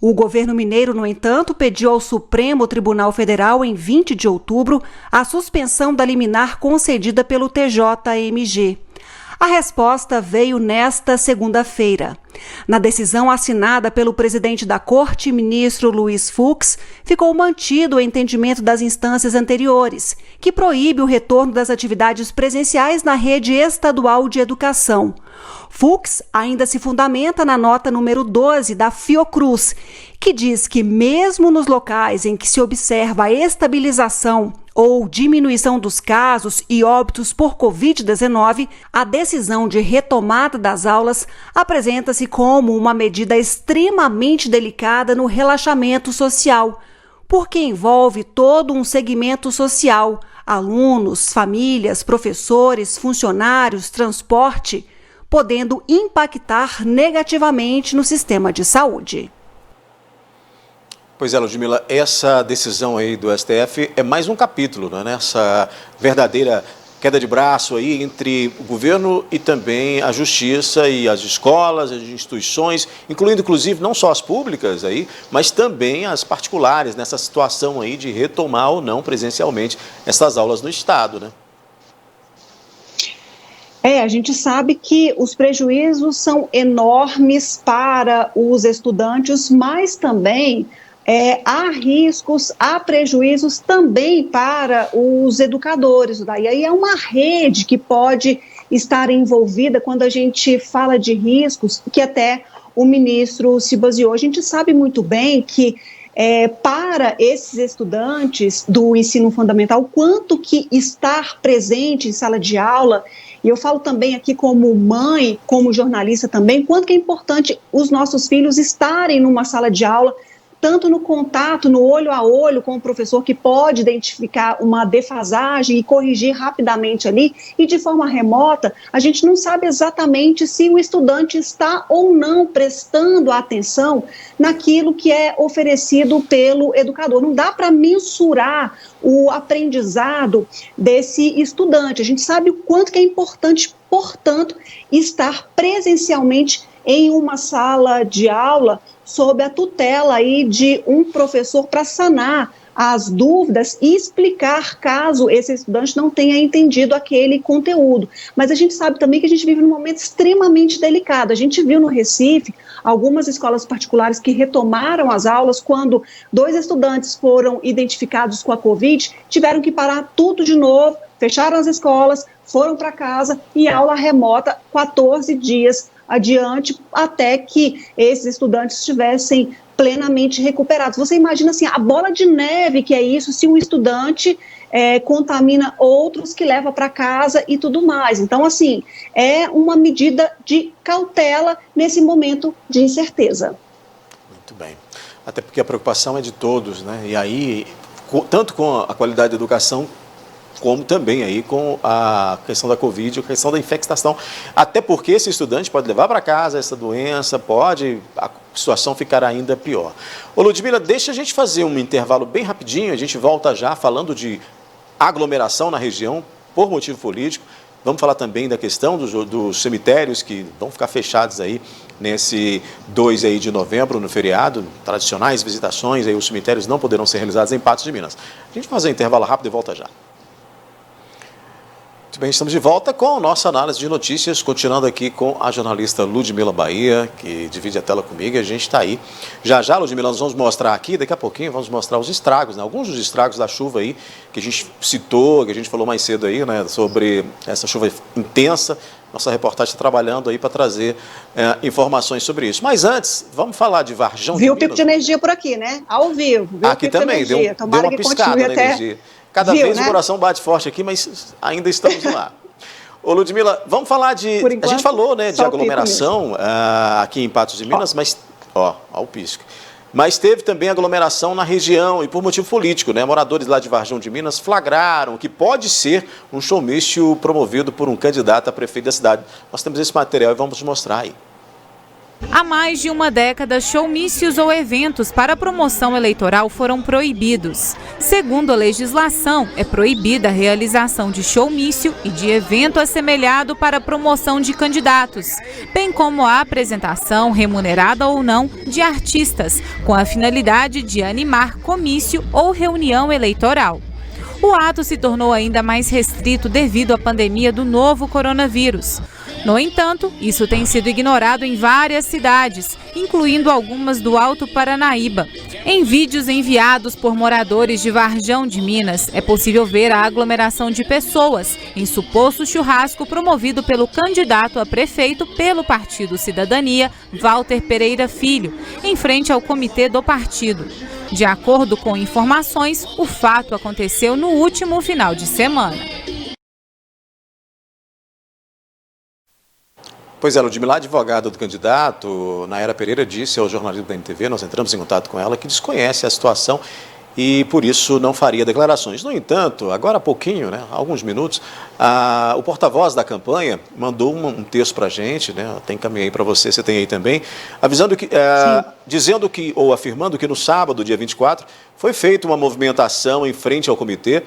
O governo mineiro, no entanto, pediu ao Supremo Tribunal Federal, em 20 de outubro, a suspensão da liminar concedida pelo TJMG. A resposta veio nesta segunda-feira. Na decisão assinada pelo presidente da Corte, ministro Luiz Fux, ficou mantido o entendimento das instâncias anteriores, que proíbe o retorno das atividades presenciais na rede estadual de educação. Fux ainda se fundamenta na nota número 12 da Fiocruz, que diz que mesmo nos locais em que se observa a estabilização ou diminuição dos casos e óbitos por Covid-19, a decisão de retomada das aulas apresenta-se como uma medida extremamente delicada no relaxamento social, porque envolve todo um segmento social, alunos, famílias, professores, funcionários, transporte, podendo impactar negativamente no sistema de saúde. Pois é, Ludmila, essa decisão aí do STF é mais um capítulo, né? Essa verdadeira queda de braço aí entre o governo e também a justiça e as escolas, as instituições, incluindo inclusive não só as públicas aí, mas também as particulares nessa situação aí de retomar ou não presencialmente essas aulas no estado, né? A gente sabe que os prejuízos são enormes para os estudantes, mas também há riscos, há prejuízos também para os educadores. Daí aí é uma rede que pode estar envolvida quando a gente fala de riscos, que até o ministro se baseou. A gente sabe muito bem que para esses estudantes do ensino fundamental, quanto que estar presente em sala de aula, e eu falo também aqui como mãe, como jornalista também, quanto que é importante os nossos filhos estarem numa sala de aula, tanto no contato, no olho a olho com o professor, que pode identificar uma defasagem e corrigir rapidamente ali, e de forma remota, a gente não sabe exatamente se o estudante está ou não prestando atenção naquilo que é oferecido pelo educador. Não dá para mensurar o aprendizado desse estudante. A gente sabe o quanto que é importante, portanto, estar presencialmente em uma sala de aula sob a tutela aí de um professor para sanar as dúvidas e explicar caso esse estudante não tenha entendido aquele conteúdo. Mas a gente sabe também que a gente vive num momento extremamente delicado. A gente viu no Recife algumas escolas particulares que retomaram as aulas quando 2 estudantes foram identificados com a Covid, tiveram que parar tudo de novo, fecharam as escolas, foram para casa e aula remota 14 dias adiante, até que esses estudantes estivessem plenamente recuperados. Você imagina assim, a bola de neve que é isso, se um estudante contamina outros, que leva para casa e tudo mais. Então, assim, é uma medida de cautela nesse momento de incerteza. Muito bem. Até porque a preocupação é de todos, né? E aí, tanto com a qualidade da educação, como também aí com a questão da Covid, a questão da infectação. Até porque esse estudante pode levar para casa essa doença, a situação ficar ainda pior. Ô Ludmila, deixa a gente fazer um intervalo bem rapidinho, a gente volta já falando de aglomeração na região por motivo político. Vamos falar também da questão dos cemitérios que vão ficar fechados aí nesse 2 aí de novembro, no feriado, tradicionais visitações, aí os cemitérios não poderão ser realizados em Patos de Minas. A gente vai fazer um intervalo rápido e volta já. Muito bem, estamos de volta com a nossa análise de notícias, continuando aqui com a jornalista Ludmila Bahia, que divide a tela comigo, e a gente está aí. Já, Ludmila, nós vamos mostrar aqui, daqui a pouquinho, vamos mostrar os estragos, né? Alguns dos estragos da chuva aí, que a gente citou, que a gente falou mais cedo aí, né? Sobre essa chuva intensa. Nossa reportagem está trabalhando aí para trazer informações sobre isso. Mas antes, vamos falar de Varjão de Minas. Viu o pico de energia por aqui, né? Ao vivo. Viu aqui também, deu uma piscada na energia. Cada vez o coração bate forte aqui, mas ainda estamos lá. Ô, Ludmila, vamos falar de... A gente falou, né, de aglomeração aqui em Patos de Minas, mas... Ó o pisco. Mas teve também aglomeração na região e por motivo político, né? Moradores lá de Varjão de Minas flagraram que pode ser um showmício promovido por um candidato a prefeito da cidade. Nós temos esse material e vamos mostrar aí. Há mais de uma década, showmícios ou eventos para promoção eleitoral foram proibidos. Segundo a legislação, é proibida a realização de showmício e de evento assemelhado para promoção de candidatos, bem como a apresentação, remunerada ou não, de artistas, com a finalidade de animar comício ou reunião eleitoral. O ato se tornou ainda mais restrito devido à pandemia do novo coronavírus. No entanto, isso tem sido ignorado em várias cidades, incluindo algumas do Alto Paranaíba. Em vídeos enviados por moradores de Varjão de Minas, é possível ver a aglomeração de pessoas em suposto churrasco promovido pelo candidato a prefeito pelo Partido Cidadania, Walter Pereira Filho, em frente ao comitê do partido. De acordo com informações, o fato aconteceu no último final de semana. Pois é, Ludmila, a advogada do candidato, Nayara Pereira, disse ao jornalismo da NTV, nós entramos em contato com ela, que desconhece a situação e, por isso, não faria declarações. No entanto, agora há pouquinho, né, há alguns minutos, o porta-voz da campanha mandou um texto para a gente, né, até encaminhei para você tem aí também, avisando que, dizendo que, ou afirmando que no sábado, dia 24, foi feita uma movimentação em frente ao comitê.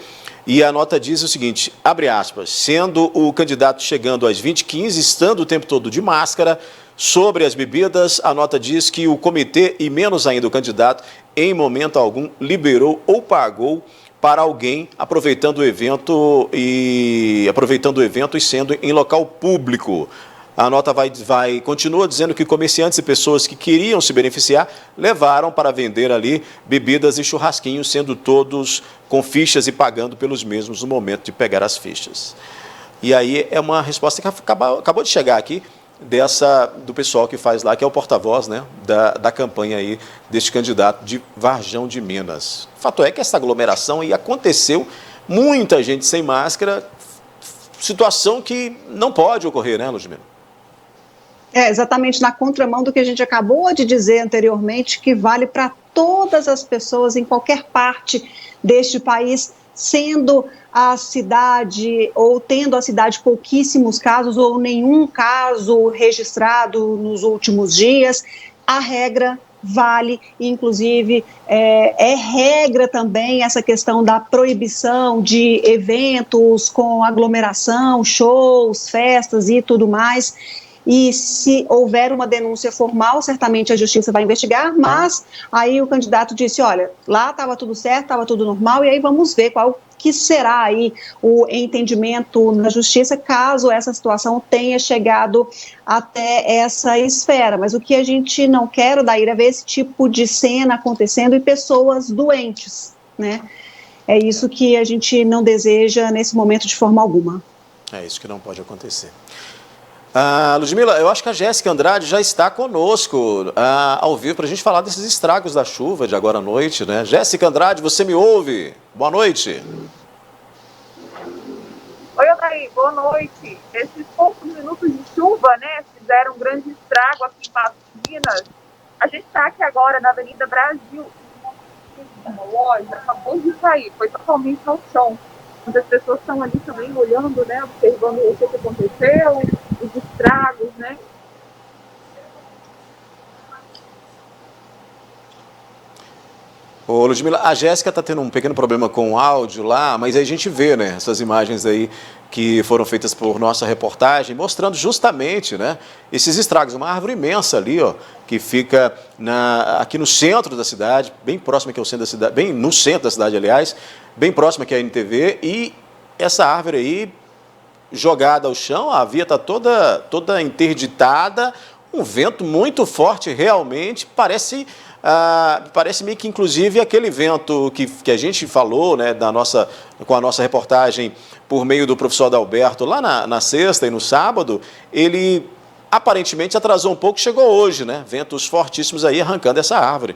E a nota diz o seguinte, abre aspas, sendo o candidato chegando às 20h15, estando o tempo todo de máscara. Sobre as bebidas, a nota diz que o comitê, e menos ainda o candidato, em momento algum, liberou ou pagou para alguém aproveitando o evento e sendo em local público. A nota continua dizendo que comerciantes e pessoas que queriam se beneficiar levaram para vender ali bebidas e churrasquinhos, sendo todos com fichas e pagando pelos mesmos no momento de pegar as fichas. E aí é uma resposta que acabou de chegar aqui, do pessoal que faz lá, que é o porta-voz, né, da campanha aí deste candidato de Varjão de Minas. O fato é que essa aglomeração aí aconteceu, muita gente sem máscara, situação que não pode ocorrer, né, Ludmila? É exatamente na contramão do que a gente acabou de dizer anteriormente, que vale para todas as pessoas em qualquer parte deste país, sendo a cidade ou tendo a cidade pouquíssimos casos ou nenhum caso registrado nos últimos dias, a regra vale, inclusive é regra também essa questão da proibição de eventos com aglomeração, shows, festas e tudo mais. E se houver uma denúncia formal, certamente a justiça vai investigar, mas aí o candidato disse, olha, lá estava tudo certo, estava tudo normal, e aí vamos ver qual que será aí o entendimento na justiça, caso essa situação tenha chegado até essa esfera. Mas o que a gente não quer, Daíra, é ver esse tipo de cena acontecendo e pessoas doentes, né? É isso que a gente não deseja nesse momento de forma alguma. É isso que não pode acontecer. Ludmila, eu acho que a Jéssica Andrade já está conosco ao vivo para a gente falar desses estragos da chuva de agora à noite, né? Jéssica Andrade, você me ouve? Boa noite. Oi, Odair, boa noite. Esses poucos minutos de chuva, né, fizeram um grande estrago aqui em Patos de Minas. A gente está aqui agora na Avenida Brasil, uma loja acabou de cair, foi totalmente ao chão. Muitas pessoas estão ali também olhando, né, observando o que aconteceu, os estragos, né? Ô, Ludmila, a Jéssica está tendo um pequeno problema com o áudio lá, mas aí a gente vê, né, essas imagens aí que foram feitas por nossa reportagem, mostrando justamente, né, esses estragos. Uma árvore imensa ali, ó, que fica aqui no centro da cidade, bem próximo aqui ao centro da cidade, bem no centro da cidade, aliás, bem próximo aqui à NTV, e essa árvore aí jogada ao chão, a via está toda interditada, um vento muito forte realmente, parece meio que inclusive aquele vento que a gente falou, né, com a nossa reportagem por meio do professor Adalberto lá na sexta e no sábado, ele aparentemente atrasou um pouco, chegou hoje, né? Ventos fortíssimos aí arrancando essa árvore.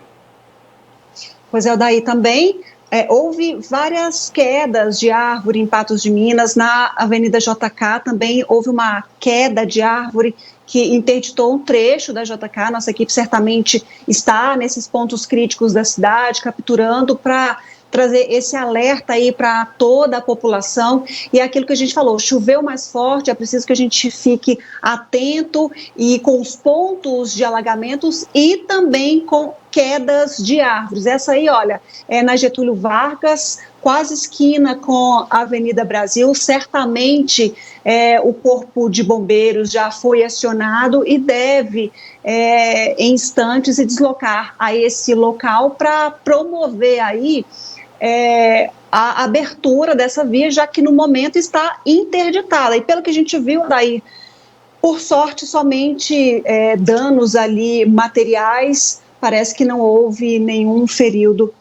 Pois é, daí também houve várias quedas de árvore em Patos de Minas, na Avenida JK também houve uma queda de árvore que interditou um trecho da JK. Nossa equipe certamente está nesses pontos críticos da cidade, capturando para trazer esse alerta aí para toda a população. E é aquilo que a gente falou, choveu mais forte, é preciso que a gente fique atento e com os pontos de alagamentos e também com quedas de árvores. Essa aí, olha, é na Getúlio Vargas, quase esquina com a Avenida Brasil. Certamente o Corpo de Bombeiros já foi acionado e deve, em instantes, se deslocar a esse local para promover aí a abertura dessa via, já que no momento está interditada. E pelo que a gente viu daí, por sorte, somente danos ali materiais, parece que não houve nenhum ferido,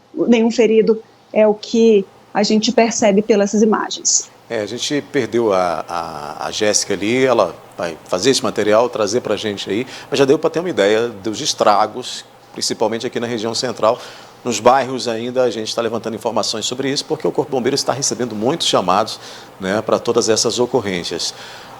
é o que a gente percebe pelas imagens. A gente perdeu a Jéssica ali, ela vai fazer esse material, trazer para a gente aí, mas já deu para ter uma ideia dos estragos, principalmente aqui na região central. Nos bairros ainda a gente está levantando informações sobre isso, porque o Corpo de Bombeiros está recebendo muitos chamados, né, para todas essas ocorrências.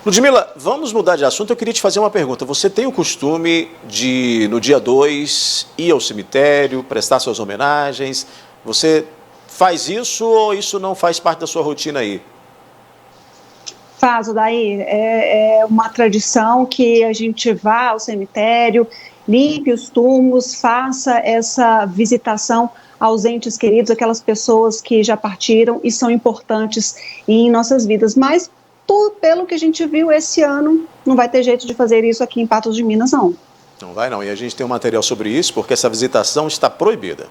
Ludmila, vamos mudar de assunto. Eu queria te fazer uma pergunta. Você tem o costume de, no dia 2, ir ao cemitério, prestar suas homenagens? Você faz isso ou isso não faz parte da sua rotina aí? Faz, daí é uma tradição que a gente vá ao cemitério, limpe os túmulos, faça essa visitação aos entes queridos, aquelas pessoas que já partiram e são importantes em nossas vidas. Mas, pelo que a gente viu esse ano, não vai ter jeito de fazer isso aqui em Patos de Minas, não. Não vai não, e a gente tem um material sobre isso, porque essa visitação está proibida.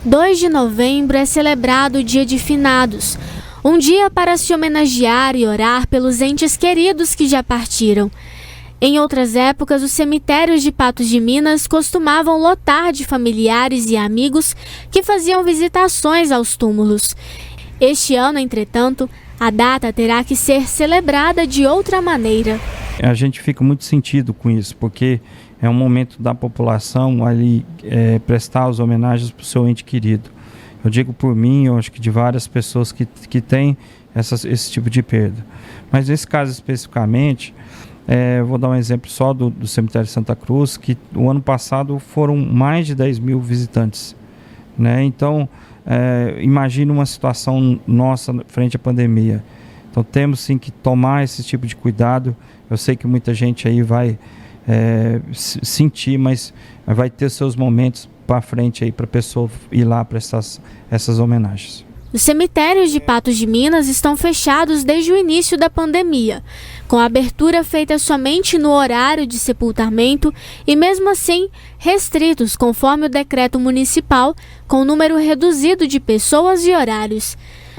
2 de novembro é celebrado o Dia de Finados, um dia para se homenagear e orar pelos entes queridos que já partiram. Em outras épocas, os cemitérios de Patos de Minas costumavam lotar de familiares e amigos que faziam visitações aos túmulos. Este ano, entretanto, a data terá que ser celebrada de outra maneira. A gente fica muito sentido com isso, porque é um momento da população ali prestar as homenagens para o seu ente querido. Eu digo por mim, eu acho que de várias pessoas que têm esse tipo de perda. Mas nesse caso especificamente, vou dar um exemplo só do cemitério Santa Cruz, que o ano passado foram mais de 10 mil visitantes, né? Então, imagine uma situação nossa frente à pandemia. Então, temos sim que tomar esse tipo de cuidado. Eu sei que muita gente aí vai sentir, mas vai ter seus momentos para frente aí para a pessoa ir lá prestar essas homenagens. Os cemitérios de Patos de Minas estão fechados desde o início da pandemia, com a abertura feita somente no horário de sepultamento e, mesmo assim, restritos conforme o decreto municipal, com número reduzido de pessoas e horários.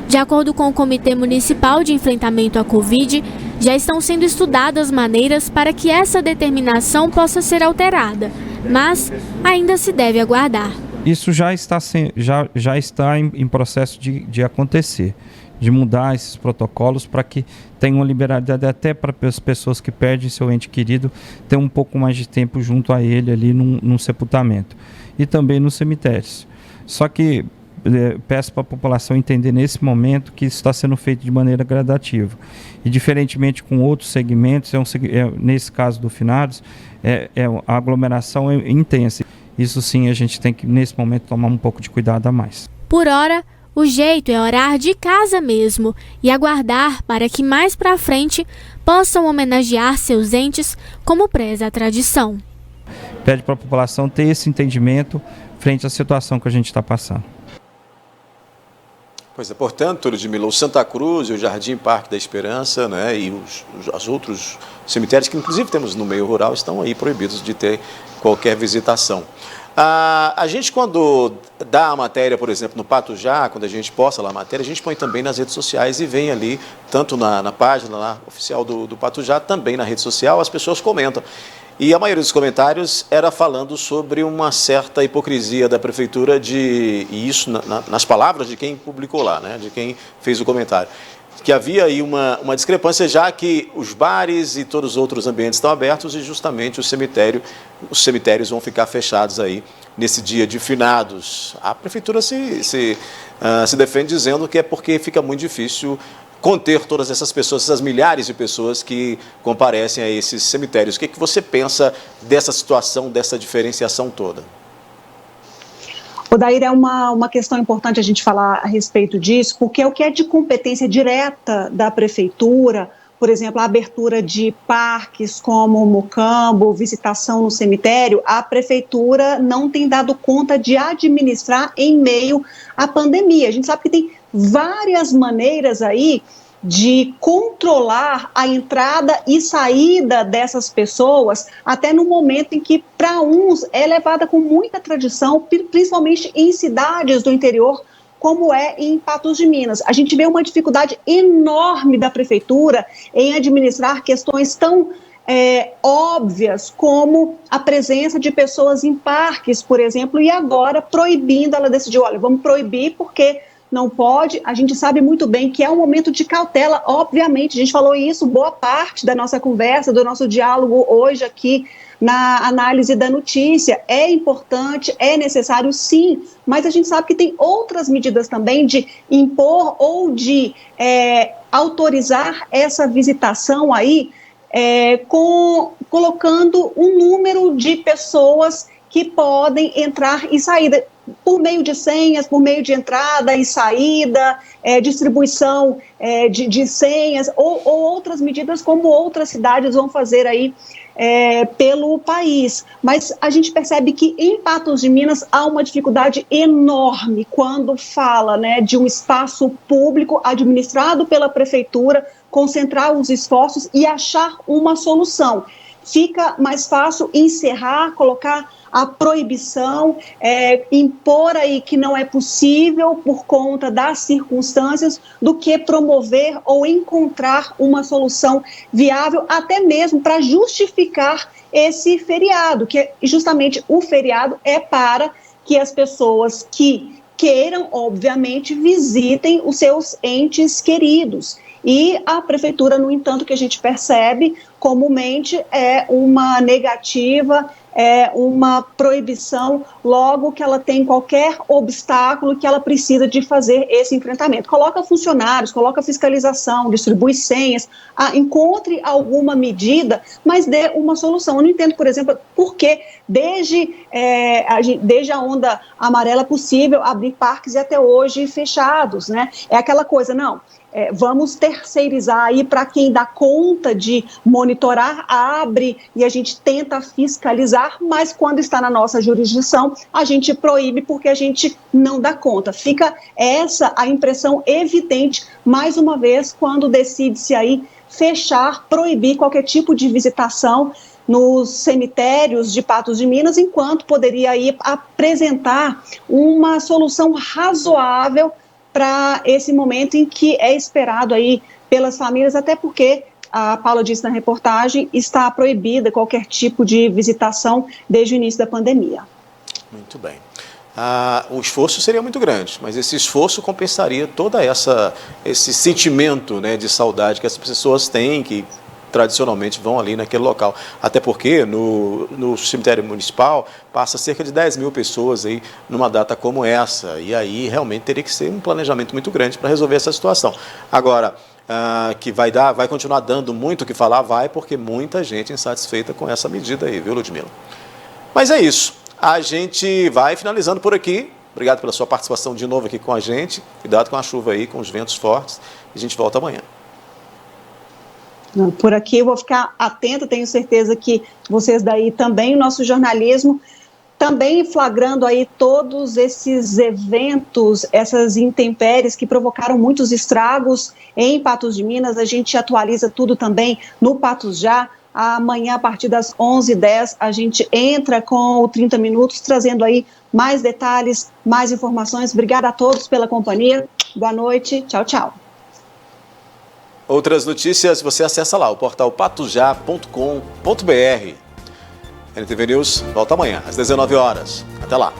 De acordo com o Comitê Municipal de Enfrentamento à Covid, já estão sendo estudadas maneiras para que essa determinação possa ser alterada, mas ainda se deve aguardar. Isso já está em processo de acontecer, de mudar esses protocolos para que tenha uma liberdade até para as pessoas que perdem seu ente querido ter um pouco mais de tempo junto a ele ali num sepultamento e também nos cemitérios. Só que peço para a população entender nesse momento que isso está sendo feito de maneira gradativa. E diferentemente com outros segmentos, nesse caso do finados, a aglomeração é intensa. Isso sim, a gente tem que, nesse momento, tomar um pouco de cuidado a mais. Por hora, o jeito é orar de casa mesmo e aguardar para que mais para frente possam homenagear seus entes como preza a tradição. Pede para a população ter esse entendimento frente à situação que a gente está passando. Pois é, portanto, Ludmila, o Santa Cruz e o Jardim Parque da Esperança, né, e os outros cemitérios que inclusive temos no meio rural estão aí proibidos de ter qualquer visitação. A gente, quando dá a matéria, por exemplo, no Patujá, quando a gente posta lá a matéria, a gente põe também nas redes sociais e vem ali, tanto na página lá, oficial do Patujá, também na rede social, as pessoas comentam. E a maioria dos comentários era falando sobre uma certa hipocrisia da prefeitura, e isso nas palavras de quem publicou lá, né, de quem fez o comentário. Que havia aí uma discrepância, já que os bares e todos os outros ambientes estão abertos e justamente os cemitérios vão ficar fechados aí nesse dia de finados. A prefeitura se defende dizendo que é porque fica muito difícil conter todas essas pessoas, essas milhares de pessoas que comparecem a esses cemitérios. O que você pensa dessa situação, dessa diferenciação toda? Odair, é uma questão importante a gente falar a respeito disso, porque o que é de competência direta da prefeitura, por exemplo, a abertura de parques como o Mocambo, visitação no cemitério, a prefeitura não tem dado conta de administrar em meio à pandemia. A gente sabe que tem várias maneiras aí de controlar a entrada e saída dessas pessoas, até no momento em que, para uns, é levada com muita tradição, principalmente em cidades do interior, como é em Patos de Minas. A gente vê uma dificuldade enorme da prefeitura em administrar questões tão óbvias como a presença de pessoas em parques, por exemplo, e agora proibindo, ela decidiu, olha, vamos proibir porque não pode. A gente sabe muito bem que é um momento de cautela, obviamente, a gente falou isso boa parte da nossa conversa, do nosso diálogo hoje aqui na análise da notícia. É importante, é necessário sim, mas a gente sabe que tem outras medidas também de impor ou de autorizar essa visitação aí, colocando um número de pessoas que podem entrar e sair por meio de senhas, por meio de entrada e saída, distribuição de senhas ou outras medidas como outras cidades vão fazer aí pelo país. Mas a gente percebe que em Patos de Minas há uma dificuldade enorme quando fala, né, de um espaço público administrado pela prefeitura, concentrar os esforços e achar uma solução. Fica mais fácil encerrar, colocar a proibição, impor aí que não é possível por conta das circunstâncias, do que promover ou encontrar uma solução viável, até mesmo para justificar esse feriado, que justamente o feriado é para que as pessoas que queiram, obviamente, visitem os seus entes queridos. E a prefeitura, no entanto, que a gente percebe comumente é uma negativa, é uma proibição, logo que ela tem qualquer obstáculo que ela precisa de fazer esse enfrentamento. Coloca funcionários, coloca fiscalização, distribui senhas, encontre alguma medida, mas dê uma solução. Eu não entendo, por exemplo, por que desde a onda amarela possível abrir parques e até hoje fechados, né? É aquela coisa, não. Vamos terceirizar aí para quem dá conta de monitorar, abre e a gente tenta fiscalizar, mas quando está na nossa jurisdição, a gente proíbe porque a gente não dá conta. Fica essa a impressão evidente, mais uma vez, quando decide-se aí fechar, proibir qualquer tipo de visitação nos cemitérios de Patos de Minas, enquanto poderia aí apresentar uma solução razoável para esse momento em que é esperado aí pelas famílias, até porque, a Paula disse na reportagem, está proibida qualquer tipo de visitação desde o início da pandemia. Muito bem. O esforço seria muito grande, mas esse esforço compensaria todo esse sentimento, né, de saudade que as pessoas têm, que tradicionalmente vão ali naquele local. Até porque no cemitério municipal passa cerca de 10 mil pessoas aí numa data como essa. E aí realmente teria que ser um planejamento muito grande para resolver essa situação. Agora, que vai continuar dando muito o que falar, porque muita gente insatisfeita com essa medida aí, viu, Ludmila? Mas é isso. A gente vai finalizando por aqui. Obrigado pela sua participação de novo aqui com a gente. Cuidado com a chuva aí, com os ventos fortes. A gente volta amanhã. Por aqui eu vou ficar atenta, tenho certeza que vocês daí também, o nosso jornalismo, também flagrando aí todos esses eventos, essas intempéries que provocaram muitos estragos em Patos de Minas. A gente atualiza tudo também no Patujá, Amanhã, a partir das 11h10, a gente entra com o 30 Minutos, trazendo aí mais detalhes, mais informações. Obrigada a todos pela companhia. Boa noite. Tchau, tchau. Outras notícias você acessa lá, o portal patujá.com.br. NTV News volta amanhã, às 19h. Até lá.